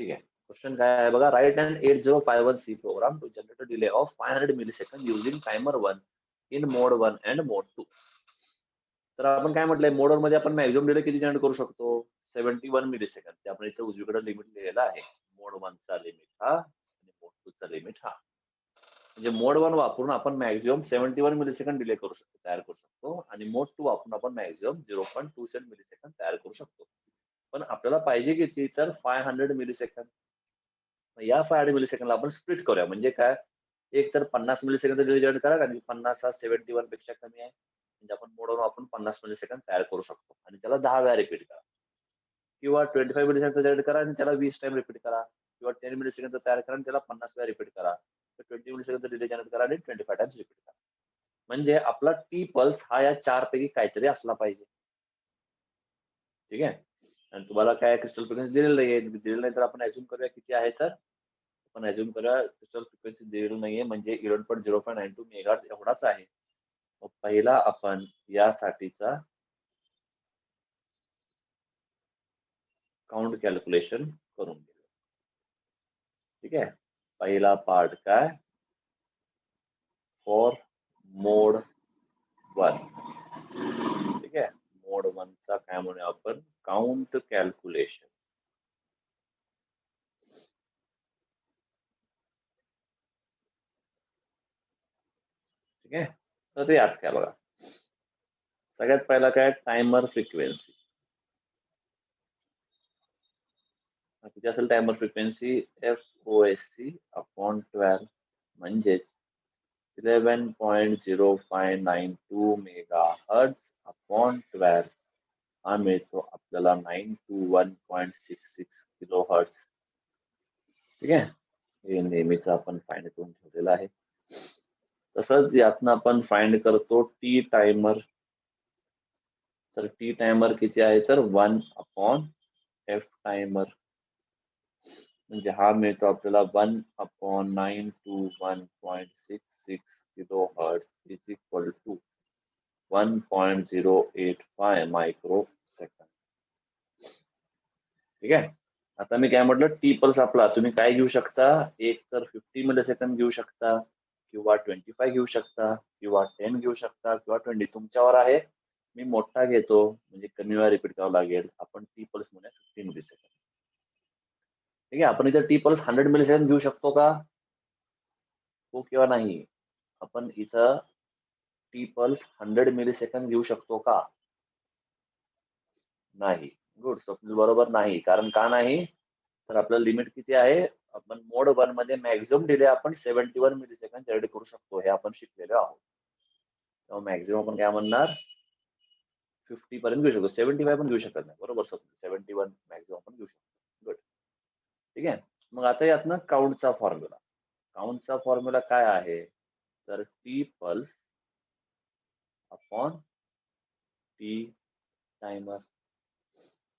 ठीक आहे. क्वेश्चन काय आहे बघा, write and 8051C program to generate a delay of 500 millisecond using timer 1 in mode 1 and mode 2. तर आपण काय म्हटलंय, मोड 1 मध्ये आपण मॅक्झिमम डिले किती जनरेट करू शकतो? 71 मिलीसेकंड. ते आपण इथे उजवीकडे लिमिट लिहिलेलं आहे. मोड 1 चा लिमिट हा आणि मोड 2 चा लिमिट हा. म्हणजे मोड 1 वापरून आपण मॅक्झिमम 71 मिलीसेकंड डिले करू शकतो, तयार करू शकतो, आणि मोड 2 वापरून आपण मॅक्झिमम 0.27 मिलीसेकंड तयार करू शकतो. पण आपल्याला पाहिजे किती? तर 500 मिलीसेकंड. या 500 मिलीसेकंडला आपण स्प्लिट करूया. म्हणजे काय, एक तर 50 मिलीसेकंडचा डिले जनरेट करा, कारण 50 हा 71 पेक्षा कमी आहे. म्हणजे आपण मोडवर वापरून 50 मिलीसेकंड तयार करू शकतो आणि त्याला 10 वेळा रिपीट करा. किंवा 25 मिलीसेकंडचा जनरेट करा आणि त्याला 20 टाइम रिपीट करा. किंवा 10 मिलीसेकंडचा तयार करा आणि त्याला 50 वेळा रिपीट करा. तर 20 मिलीसेकंडचा डिले जनरेट करा आणि 25 टाइम्स रिपीट करा. म्हणजे आपला टी पल्स हा या 4 पैकी काहीतरी असला पाहिजे. ठीक आहे. आणि तुम्हाला काय क्रिस्टल फ्रिक्वेन्सी दिलेलं नाहीये. दिलेलं नाही तर आपण अझ्युम करूया किती आहे. तर आपण अझ्युम करूया क्रिस्टल फ्रिक्वेन्सी दिलेली नाहीये, म्हणजे 11.092 मेगाहर्ट्झ एवढाच आहे. मग पहिला आपण यासाठीचा काउंट कॅल्क्युलेशन करून घेऊया. ठीक आहे. पहिला पार्ट काय, फॉर मोड 1. ठीक आहे. मोड 1 चा काय म्हणूया आपण, काउंट कॅल्क्युलेशन. ठीक आहे. तर ते आज काय बघा, सगळ्यात पहिला काय, टायमर फ्रिक्वेन्सी. किती असेल टायमर फ्रिक्वेन्सी? FOSC अपॉन 12 म्हणजेच 11.0592 मेगाहर्ट्झ अपॉन 12 हा मिळतो आपल्याला 921.66 किलोहर्ट्झ. ठीक आहे. हे नेहमीच आपण फाइंड करून ठेवलेलं आहे. तसंच यातनं आपण फाइंड करतो टी टायमर. तर टी टायमर किती आहे? तर 1 अपॉन एफ टायमर. म्हणजे हा मिळतो आपल्याला 1 upon 921.66 kilohertz is equal to 1.085 microsecond. ठीक आहे. आता मी काय म्हटलं, टी पल्स आपला तुम्ही काय घेऊ शकता, एक तर 50 मिलीसेकंड घेऊ शकता, किंवा 25 घेऊ शकता, किंवा 10 घेऊ शकता, किंवा 20. तुमच्यावर आहे. मी मोठा घेतो, म्हणजे कमी वेळा रिपीट करावं लागेल. आपण टी पल्स म्हणूया 50 मिलीसेकंड. ठीक आहे. आपण इथं टी पल्स 100 मिलीसेकंड घेऊ शकतो का? हो किंवा नाही? आपण इथं टी पल्स 100 मिलीसेकंड घेऊ शकतो का? नाही. गुड. स्वप्नील बरोबर नाही. कारण का नाही? तर आपलं लिमिट किती आहे? आपण मोड 1 मध्ये मॅक्झिमम डिले आपण 71 मिलीसेकंड जनरेट करू शकतो, हे आपण शिकलेलो आहोत. तेव्हा मॅक्झिमम आपण काय म्हणणार, 50 पर्यंत घेऊ शकतो. 75 पण घेऊ शकत नाही. बरोबर स्वप्नील. 71 मॅक्झिमम आपण घेऊ शकतो. गुड. ठीक आहे. मग आता यातनं काउंटचा फॉर्म्युला. काउंटचा फॉर्म्युला काय आहे? तर T pulse upon T timer.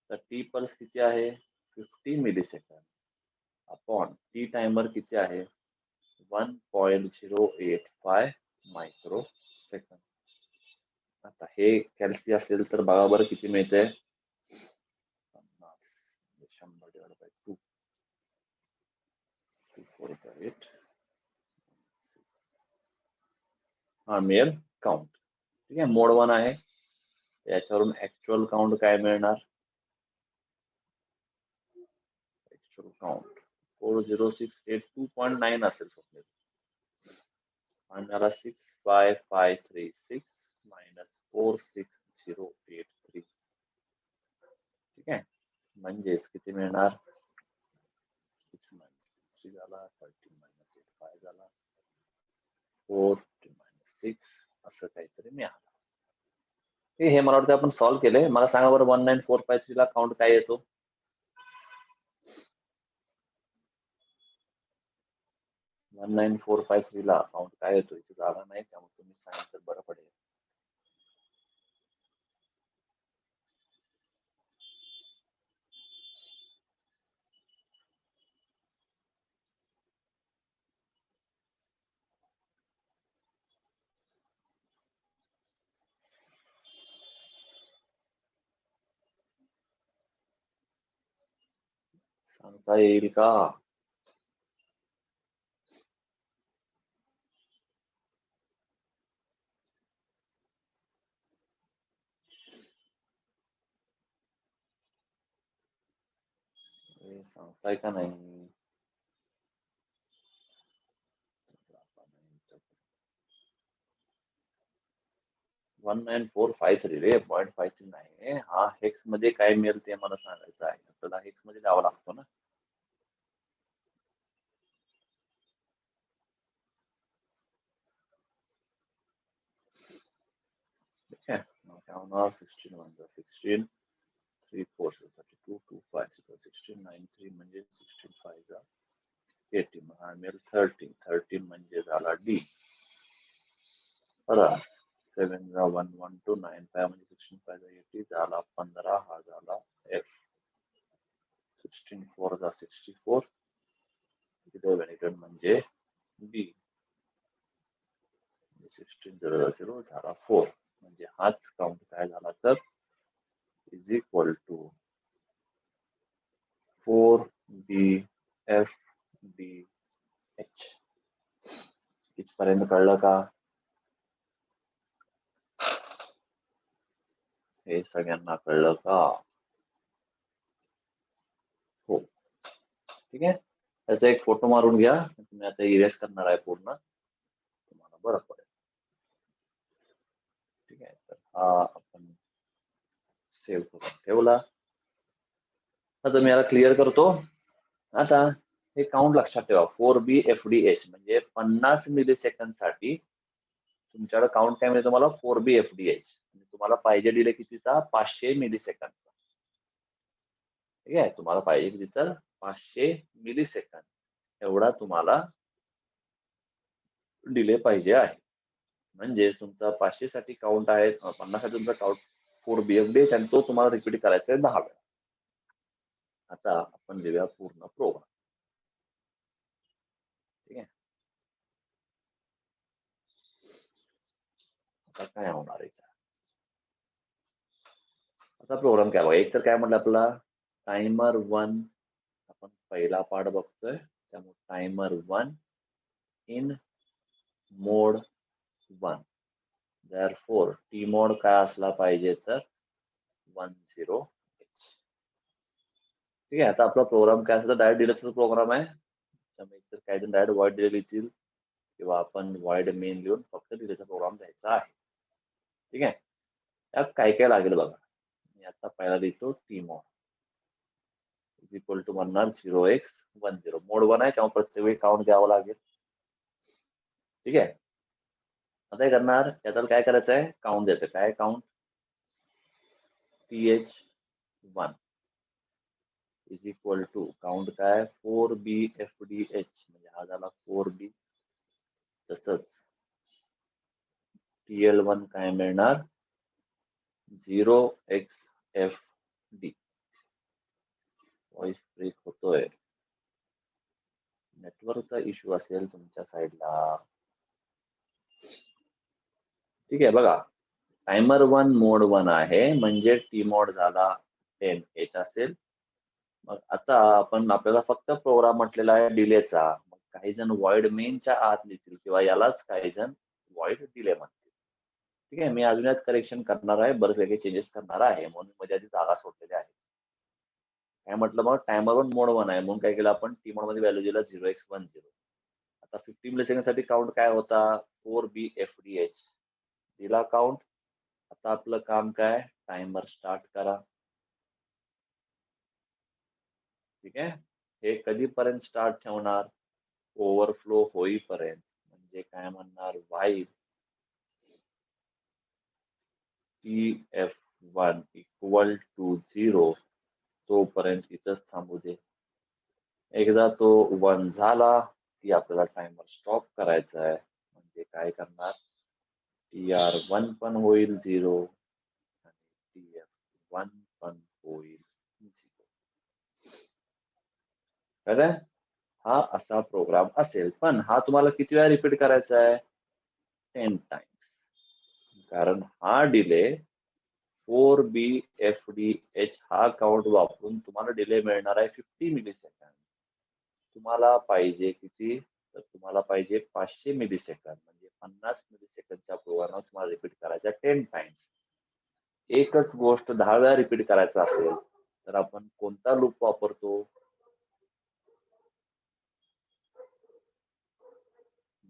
तर टी पल्स किती आहे? 50 मिलीसेकंड अपॉन टी टायमर किती आहे? 1.085 मायक्रो सेकंड. आता हे कॅल्सी असेल तर बघा बरं किती मिळते? 50 100 डिवाइड बाय 2, 24/8. हा मिळेल काउंट. ठीक आहे. मोड 1 आहे, याच्यावरून ऍक्च्युअल काउंट काय मिळणार? ऍक्च्युअल काउंट 40682.9 असेल स्वप्नील. आणि त्याला 65536 मायनस 46083. ठीक आहे. म्हणजेच किती मिळणार? 6 मायनस 3 झाला, 13 मायनस 8 5 झाला, 4 मायनस 6 असं काहीतरी मिळालं. हे मला वाटतं आपण सॉल्व्ह केले. मला सांगा बरं 19453 ला काउंट काय येतो? 19453 ला काउंट काय येतो? इथे जागा नाही, त्यामुळे तुम्ही सांगितलं बरं पडेल. सांगता येईल का? सांगताय का नाही? 19453 रे, 0.53 नाही. हा हेक्स मध्ये काय मिळेल ते मला सांगायचं आहे. आपल्याला हेक्स मध्ये द्यावा लागतो ना. ठीक आहे, काय होणार? 16 1 16 3 4 32 2 5 16 9 3 म्हणजे 16 5 18. हा मिळेल 13. 13 म्हणजे झाला डी. बरं, 7 1 1 2 9 5 म्हणजे 16 5 80 झाला 15. हा झाला एफ. 16 4 64. म्हणजे बी. 16 0 0 झाला 4. म्हणजे हाच काउंट काय झाला तर is equal to 4 B F D H. इथपर्यंत कळलं का? हे सगळ्यांना कळलं का? हो, ठीक आहे. त्याचा एक फोटो मारून घ्या. तुम्ही आता इरेज करणार आहे पूर्ण, तुम्हाला बरं पडेल. ठीक आहे, तर हा आपण सेव्ह करून ठेवला. आता मी याला क्लिअर करतो. आता हे काउंट लक्षात ठेवा. 4BFDH म्हणजे 50 मिली सेकंद साठी तुमच्याकडे काउंट काय म्हणजे तुम्हाला 4BFDH. तुम्हाला पाहिजे डिले कितीचा? 500 मिली सेकंदचा. ठीक आहे, तुम्हाला पाहिजे किती तर 500 मिली सेकंद एवढा तुम्हाला डिले पाहिजे आहे. म्हणजे तुमचा 500 साठी काउंट आहे, 50 साठी तुमचा काउंट 4BFDH आणि तो तुम्हाला रिपीट करायचा आहे 10 वेळा. आता आपण लिहूया पूर्ण प्रोग्राम. ठीक आहे, आता काय होणार आहे? आता प्रोग्राम काय बघा. एक तर काय म्हटलं आपला टायमर 1. आपण पहिला पार्ट बघतोय, त्यामुळे timer 1 in mode 1. therefore T mode काय असला पाहिजे तर 10H. ठीक आहे, आता आपला प्रोग्राम काय असेल, डायरेक्ट डिलेचा प्रोग्राम आहे. त्यामुळे तर काय जण डायरेक्ट वॉइड डिले लिहितील किंवा आपण वॉइड मेन लिहून फक्त डिलेचा प्रोग्राम द्यायचा आहे. ठीक आहे, त्यात काय काय लागेल बघा. मी आता पहिला लिहितो T mod is equal to म्हणणार 0x10. मोड 1 आहे त्यामुळे प्रत्येक वेळी काउंट द्यावं लागेल. ठीक आहे, आता काय करणार, त्यात काय करायचं आहे, काउंट द्यायचं. काय count? TH1 is equal to count काय 4BFDH म्हणजे हा झाला 4B. तसंच TL1 काय मिळणार 0xFD. व्हॉइस ब्रेक होतोय, नेटवर्कचा इश्यू असेल तुमच्या साईडला. ठीक आहे, बघा टायमर 1 मोड 1 आहे म्हणजे टी मोड झाला 10H असेल. मग आता आपण आपल्याला फक्त प्रोग्राम म्हटलेला आहे डिलेचा. मग काही जण वॉइड मेनच्या आत लिहितील किंवा यालाच काही जण वॉइड डिले म्हणतील. ठीक आहे, मी अजून यात करेक्शन करणार आहे, बरेच वेगळे चेंजेस करणार आहे म्हणून माझ्या आधी जागा सोडलेली आहे. काय म्हटलं मग टायमर 1 मोड 1 आहे म्हणून काय केलं आपण टी मोड मध्ये व्हॅल्यू दिला 0x10. आता 50 मिली सेकंड साठी काउंट काय होता 4BFDH दिला काउंट. आता आपलं काम काय, टायमर स्टार्ट करा. ठीक आहे, हे कधीपर्यंत स्टार्ट ठेवणार? ओव्हरफ्लो होईपर्यंत. म्हणजे काय म्हणणार व्हाईल TF1 इक्वल टू 0 तोपर्यंत इथंच थांबू दे. एकदा तो 1 झाला की आपल्याला टायमर स्टॉप करायचा आहे. म्हणजे काय करणार TR1 पण होईल 0 आणि TF1 पण होईल 0. कळलं? हा असा प्रोग्राम असेल, पण हा तुम्हाला किती वेळा रिपीट करायचा आहे 10 टाइम्स. कारण हा डिले 4BFDH हा काउंट वापरून तुम्हाला डिले मिळणार आहे 50 मिलीसेकंड. तुम्हाला पाहिजे किती? तर तुम्हाला पाहिजे 500 मिलीसेकंड, म्हणजे 50 मिलीसेकंडच्या प्रोग्राम तुम्हाला रिपीट करायचा 10 टाइम्स. एकच गोष्ट 10 वेळा रिपीट करायचं असेल तर आपण कोणता लूप वापरतो?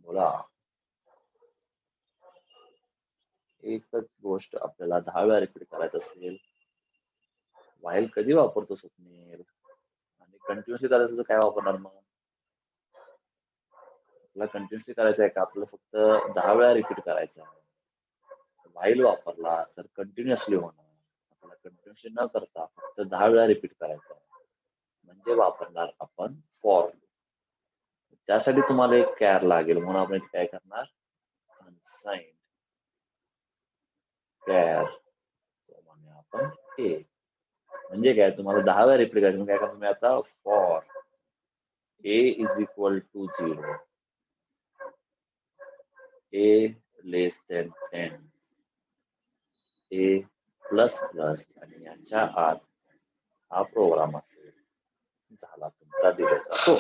बोला. एकच गोष्ट आपल्याला 10 वेळा रिपीट करायचं असेल, व्हाईल कधी वापरतो स्वप्नील? आणि कंटिन्युअसली करायचं असेल तर काय वापरणार मग? आपल्याला कंटिन्युअसली करायचं आहे का आपल्याला फक्त 10 वेळा रिपीट करायचं आहे? व्हाईल वापरला तर कंटिन्युअसली होणार. आपल्याला कंटिन्युअसली न करता फक्त 10 वेळा रिपीट करायचं आहे, म्हणजे वापरणार आपण फॉर. त्यासाठी तुम्हाला एक कॅर लागेल, म्हणून आपण इथे काय करणार? अनसाइन्ड कॅर आपण ए. म्हणजे काय, तुम्हाला 10 वेळा रिपीट करायचं, काय करणार तुम्ही आता? For a is equal to 0, a less than 10, a plus plus, आणि याच्या आत हा प्रोग्राम असेल. झाला तुमचा दिलेचा तो.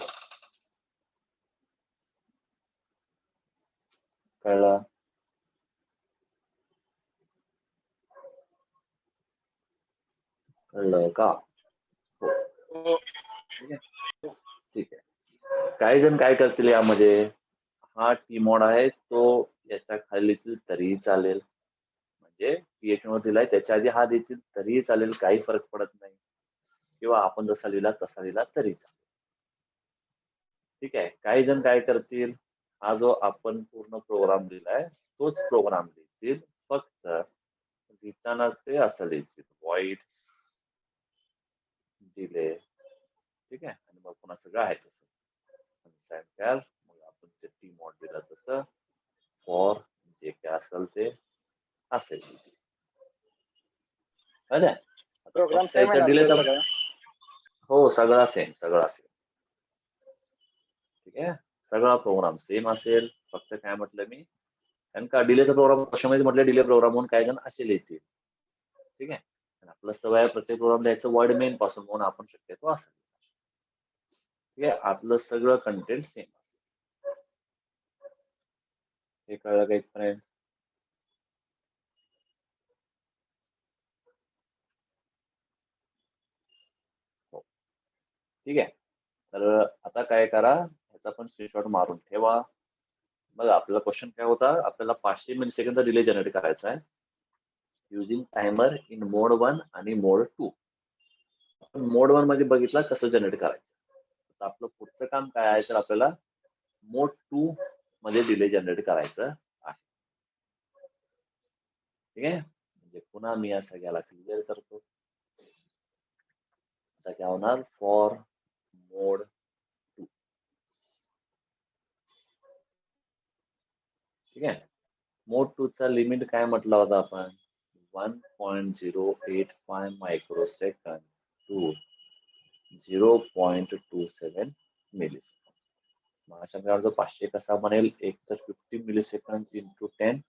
कळलं? कळलं का? हो. ठीक आहे. काही जण काय करतील यामध्ये, हा टी मोड आहे तो याच्या खाली लिहितील तरीही चालेल, म्हणजे पीएच मोड दिलाय त्याच्या आधी हा देतील तरीही चालेल, काही फरक पडत नाही, किंवा आपण जसा लिहिला तसा लिहिला तरी चालेल. ठीक आहे. काही जण काय करतील, हा जो आपण पूर्ण प्रोग्राम लिहिलाय तोच प्रोग्राम लिहितील, फक्त लिहितानाच ते असं लिहितील व्हॉइड डिले. ठीक आहे. आणि मग पुन्हा सगळं आहे तसं मग आपण ते टी मोड दिलं तसं फॉर जे काय असेल ते असेल. प्रोग्राम सेम आहे ना सगळं? हो, सगळा सेम, सगळा सेम. ठीक आहे. सगळा प्रोग्राम सेम असेल, फक्त काय म्हटलं मी, कारण का डिलेचा प्रोग्राम कशामध्ये म्हटलं, डिले प्रोग्राम म्हणून काही जण असे लिहितील. ठीक आहे. आपलं सवय आहे प्रत्येक प्रोग्राम द्यायचं वर्ड मेन पासून, म्हणून आपण शक्यतो असं. ठीक आहे. आपलं सगळं कंटेंट सेम असेल. हे कळलं का इथपर्यंत? हो. ठीक आहे. तर आता काय करा, ह्याचा पण स्क्रीनशॉट मारून ठेवा. बघा, आपल्याला क्वेश्चन काय होता, आपल्याला 500 मिलीसेकंडचा डिले जनरेट करायचा आहे युझिंग टायमर इन मोड 1 आणि मोड 2. आपण मोड 1 मध्ये बघितला कसं जनरेट करायचं. आता आपलं पुढचं काम काय आहे, तर आपल्याला मोड 2 मध्ये डिले जनरेट करायचं आहे. ठीक आहे. म्हणजे पुन्हा मी या सगळ्याला क्लिअर करतो. आता काय होणार, फॉर मोड 2. ठीक आहे. मोड 2 चा लिमिट काय म्हटला होता आपण? 1.085 मायक्रोसेकंड टू 0.27 मिलीसेकंड. मग अशा प्रकारचा 500 कसा बनेल, एक तर 50 मिलीसेकंड इंटू 10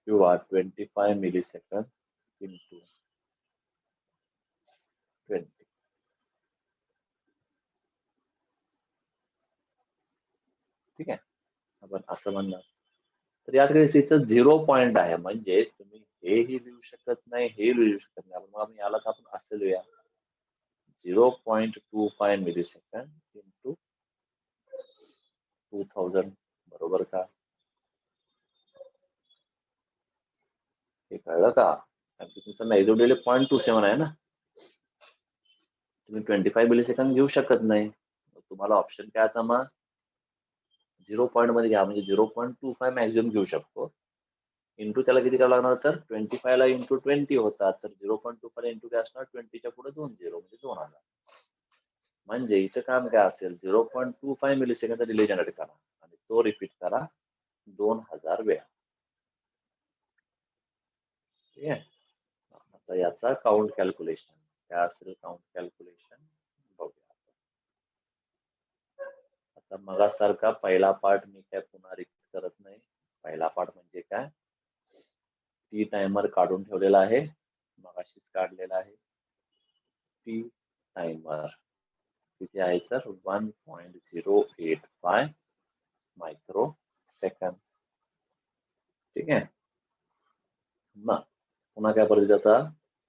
किंवा 25 मिलीसेकंड इंटू 20. ठीक आहे. आपण असं म्हणणार. तर यात इथं 0 पॉइंट आहे, म्हणजे तुम्ही हेही लिहू शकत नाही, हे लिहू शकत नाही. मग आपण यालाच आपण असं लिहूया 0.25 मिलीसेकंड इंटू 2000. बरोबर का? हे कळलं का? तुमचा मॅक्झिमम डिले 0.27 आहे ना, तुम्ही 25 मिलीसेकंड घेऊ शकत नाही. तुम्हाला ऑप्शन काय आता, मग 0 पॉईंट मध्ये घ्या, म्हणजे 0.25 मॅक्झिमम घेऊ शकतो. इंटू त्याला किती करावं लागणार, तर 25 ला इंटू 20 होतात, तर 0.25 इंटू काय असणार, 20च्या पुढे 2 0, म्हणजे 2000. म्हणजे इथं काम काय असेल, 0.25 मिलीसेकंडचा डिले जनरेट करा आणि तो रिपीट करा 2000 वेळा. ठीक आहे. आता याचा काउंट कॅल्क्युलेशन काय असेल, काउंट कॅल्क्युलेशन बघूया. आता मगासारखा पहिला पार्ट मी काय पुन्हा रिपीट करत नाही. पहिला पार्ट म्हणजे काय, टी टायमर काढून ठेवलेला आहे, मगाशीच काढलेला आहे. टी टायमर किती आहे तर 1.085 मायक्रो सेकंद. ठीक आहे. मग पुन्हा काय परत आता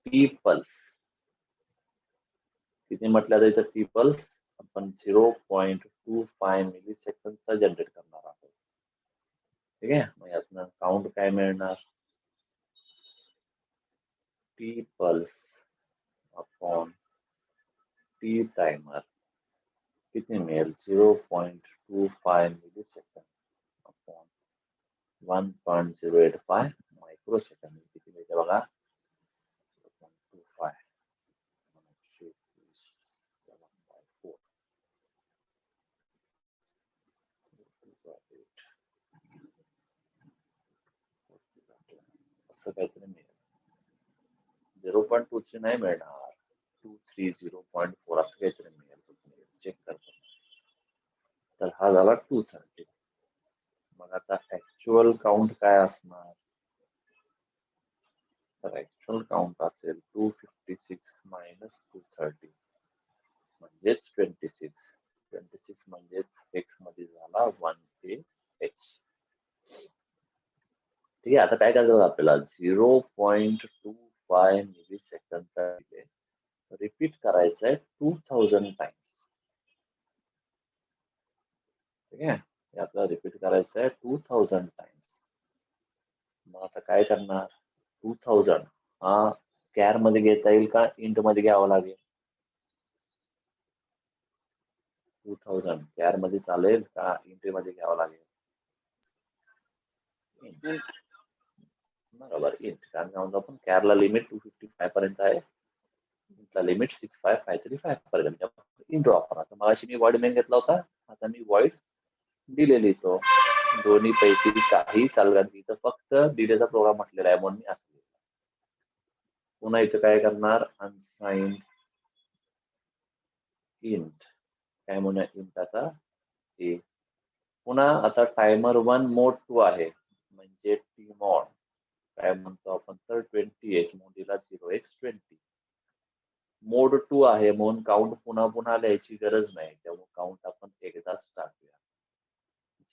टी पल्स किती म्हटलं जायचं. टी पल्स आपण 0.25 मिली सेकंदचा जनरेट करणार आहोत. ठीक आहे. मग यातनं काउंट काय मिळणार. T pulse upon T timer किती मिळेल 0.25 millisecond upon 1.085 microsecond किती मिळते बघा. 0.25 असं काहीतरी मिळेल. 0.23 नाही मिळणार. 230.4 असं काहीतरी मिळेल. चेक करतो. तर हा झाला 230. मग आता ऍक्च्युअल काउंट काय असणार. तर ऍक्च्युअल काउंट असेल 256 मायनस 230 म्हणजेच 26. 26 म्हणजेच एक्स मध्ये झाला 1h. ठीक आहे. आता काय करायचं आपल्याला 0.25 मिली सेकंदचा डिले रिपीट करायचा आहे 2000 टाइम्स. ठीक आहे. हे आपल्याला रिपीट करायचं आहे 2000 टाइम्स. मग आता काय करणार. 2000 हा कॅर मध्ये घेता येईल का इंट मध्ये घ्यावं लागेल. 2000 कॅर मध्ये चालेल का इंट मध्ये घ्यावं लागेल. बरोबर इंट. कारण आपण कॅरला लिमिट 255 पर्यंत आहे. इंटला लिमिट 65535 पर्यंत इंट वापरा. मगाशी मी वॉइड मेन घेतला होता. आता मी वॉइड डिले लिहितो. दोन्ही पैकी काही चालणार नाही. तर फक्त डिलेचा प्रोग्राम म्हटलेला आहे म्हणून मी असं लिहिलं. पुन्हा इथं काय करणार अनसाइन्ड इंट काय म्हणूया इंटाचा ए. पुन्हा आता टायमर 1 मोड 2 आहे म्हणजे टी मॉड काय म्हणतो आपण तर 20h मोडीला 0x20. मोड 2 आहे म्हणून काउंट पुन्हा पुन्हा लिहायची गरज नाही. त्यामुळे काउंट आपण एकदाच टाकूया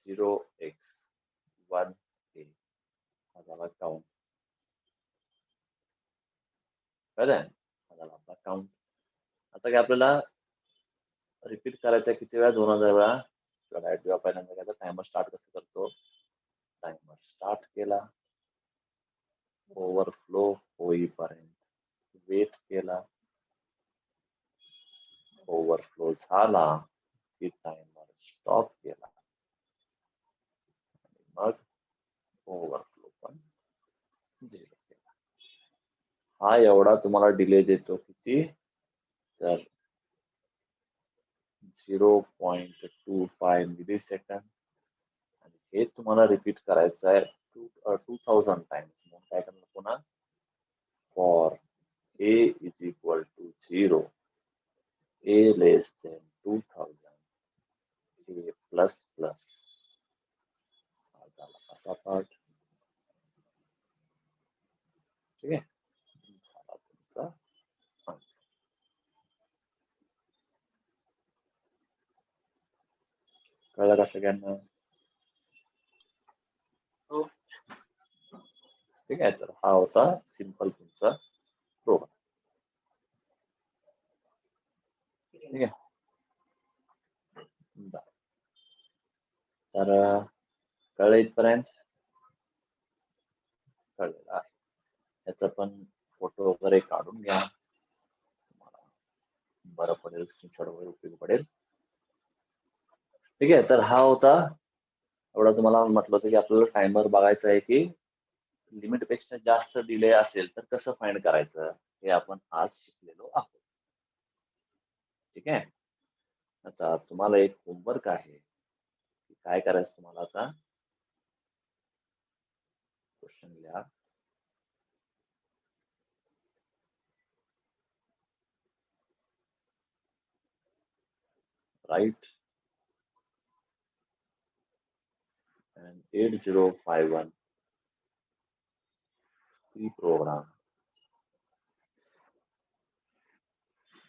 0x1 हा झाला काउंट. कळलं हा झाला आपला काउंट. आता काय आपल्याला रिपीट करायचं किती वेळा 2000 वेळा. पहिल्यांदा टायमर स्टार्ट कसं करतो. टायमर स्टार्ट केला ओव्हरफ्लो होईपर्यंत वेट केला. ओव्हरफ्लो झाला की टायमर स्टॉप केला मग ओव्हरफ्लो पण 0 केला. हा एवढा तुम्हाला डिले देतो किती तर 0.25 मिली सेकंद. आणि हे तुम्हाला रिपीट करायचं आहे 2000 टाइम्स. म्हणून काय करणार पुन्हा for a is equal to 0 a less than 2000 a plus plus हा झाला असा पार्ट. ठीक आहे. झाला तुमचा आन्सर. कळलं का सगळ्यांना. हो. ठीक आहे. तर हा होता सिंपल तुमचा प्रोग्राम. ठीक आहे. तर कळलं इथपर्यंत. कळलेलं आहे. याचा पण फोटो वगैरे काढून घ्या. तुम्हाला बरं पडेल. स्क्रीनशॉट वगैरे उपयोगी पडेल. ठीक आहे. तर हा होता एवढा तुम्हाला म्हटलं होतं की आपल्याला टायमर बघायचं आहे की लिमिट पेक्षा जास्त डिले असेल तर कसं फाइंड करायचं हे आपण आज शिकलेलो आहोत. ठीक आहे. आता तुम्हाला एक होमवर्क आहे. काय करायचं तुम्हाला आता क्वेश्चन लिहा. Write and 8051 C program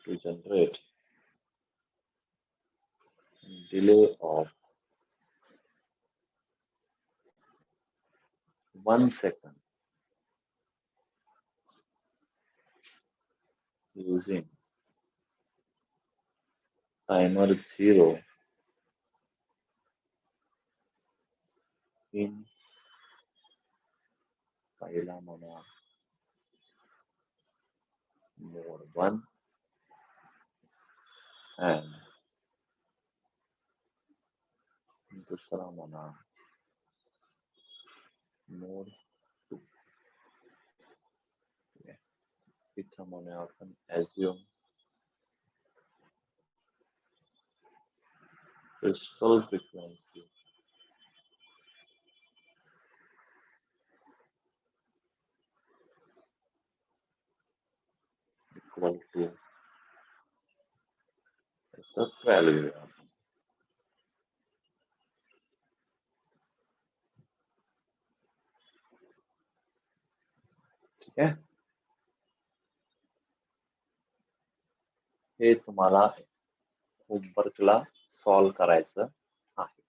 to generate delay of 1 second using timer 0 in पहिला म्हणा mode 1 and दूसरा म्हणा mode 2. इथं म्हणूया आपण assume crystal frequency equal to 12 घेऊया आपण. ठीक आहे, हे तुम्हाला होमवर्कला सॉल्व करायचं आहे.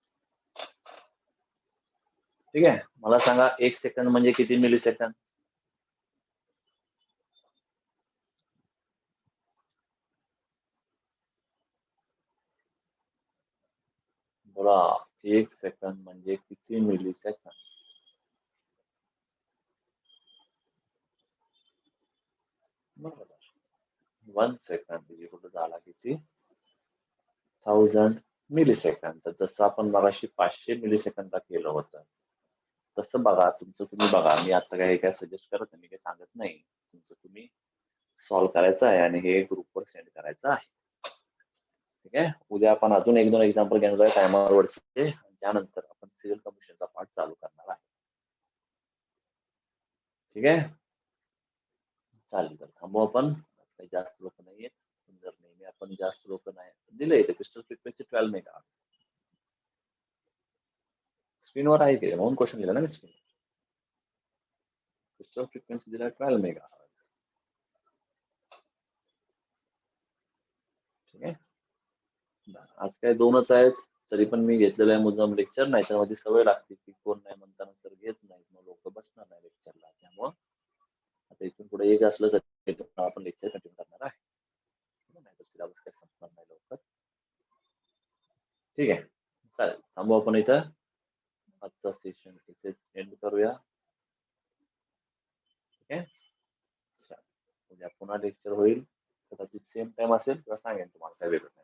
ठीक आहे, मला सांगा 1 सेकंद म्हणजे किती मिली सेकंद? बोला, 1 सेकंद म्हणजे किती मिली सेकंद? बरोबर, 1 सेकंद इक्वल झाला किती? 1000 मिली सेकंद. जसं आपण मगाशी 500 मिली सेकंदला केलं होतं तसं बघा, तुमचं तुम्ही बघा. मी आता काय सजेस्ट करत नाही, मी काही सांगत नाही. तुमचं तुम्ही सॉल्व करायचं आहे आणि हे ग्रुपवर सेंड करायचं आहे. ठीक आहे, उद्या आपण अजून 1-2 एक्झाम्पल घेणार आहे टायमरवरचे, त्यानंतर आपण सिरियल कम्प्युशनचा पार्ट चालू करणार आहे. ठीक आहे, चालेल. तर थांबू आपण, काही जास्त लोक नाहीयेत. जर नेहमी आपण जास्त लोक नाही दिले तर क्रिस्टल फ्रिक्वेन्सी 12 मेगा स्क्रीनवर आहे की म्हणून क्वेश्चन लिहिला ना मी स्क्रीन. क्रिस्टल फ्रिक्वेन्सी दिला 12 मेगा. ठीक आहे, आज काय 2च आहेत, तरी पण मी घेतलेलं आहे मुद्दाम लेक्चर. नाही तर माझी सवय लागते की कोण नाही म्हणताना सर घेत नाही, मग लोक बसणार नाही लेक्चरला. त्यामुळं आता इथून पुढे एक असलं तर आपण लेक्चर कंटिन्यू करणार आहे. नाही तर सिलेबस काही संपणार नाही लवकर. ठीक आहे, चालेल. थांबू आपण इथं, आजचा सेशन इथेच एंड करूया. ठीक आहे, उद्या पुन्हा लेक्चर होईल, कदाचित सेम टाइम असेल किंवा सांगेन तुम्हाला काय वेगळं.